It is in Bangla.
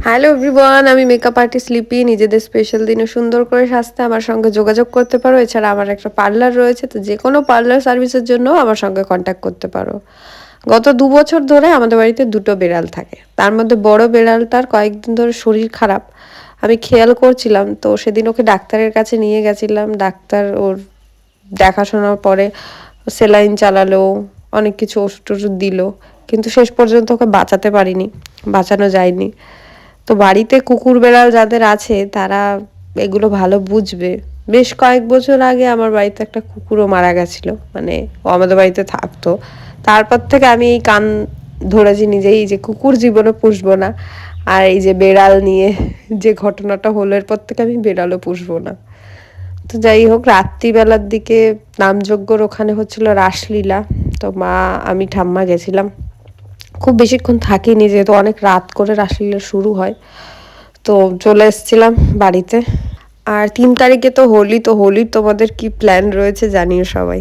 হ্যালো এভরিওয়ান, আমি মেকআপ আর্টিস্ট লিপি। নিজেদের স্পেশাল দিনে সুন্দর করে সাজতে আমার সঙ্গে যোগাযোগ করতে পারো। এছাড়া আমার একটা পার্লার রয়েছে, তো যে কোনো পার্লার সার্ভিসের জন্য আমার সঙ্গে কন্ট্যাক্ট করতে পারো। গত 2 বছর ধরে আমাদের বাড়িতে দুটো বেড়াল থাকে। তার মধ্যে বড় বেড়ালটার কয়েকদিন ধরে শরীর খারাপ, আমি খেয়াল করছিলাম। তো সেদিন ওকে ডাক্তারের কাছে নিয়ে গেছিলাম। ডাক্তার ওর দেখাশোনার পরে সেলাইন চালালো, অনেক কিছু ওষুধ টষুধ দিল, কিন্তু শেষ পর্যন্ত ওকে বাঁচাতে পারিনি, বাঁচানো যায়নি। তো বাড়িতে কুকুর বেড়াল যাদের আছে তারা এগুলো ভালো বুঝবে। বেশ কয়েক বছর আগে আমার বাড়িতে একটা কুকুরও মারা গেছিল, মানে ও আমাদের বাড়িতে থাকতো। তারপর থেকে আমি এই কান ধরেছি নিজেই যে কুকুর জীবনে পুষবো না। আর এই যে বেড়াল নিয়ে যে ঘটনাটা হলো, এরপর থেকে আমি বেড়ালও পুষবো না। তো যাই হোক, রাত্রিবেলার দিকে নামযজ্ঞর ওখানে হচ্ছিল রাসলীলা। তো মা, আমি, ঠাম্মা গেছিলাম। খুব বেশিক্ষণ থাকিনি, যেহেতু অনেক রাত করে রাসলীলা শুরু হয়। তো চলে এসেছিলাম বাড়িতে। আর 3 তারিখে তো হোলি। তো হোলির তোমাদের কি প্ল্যান রয়েছে জানিও সবাই।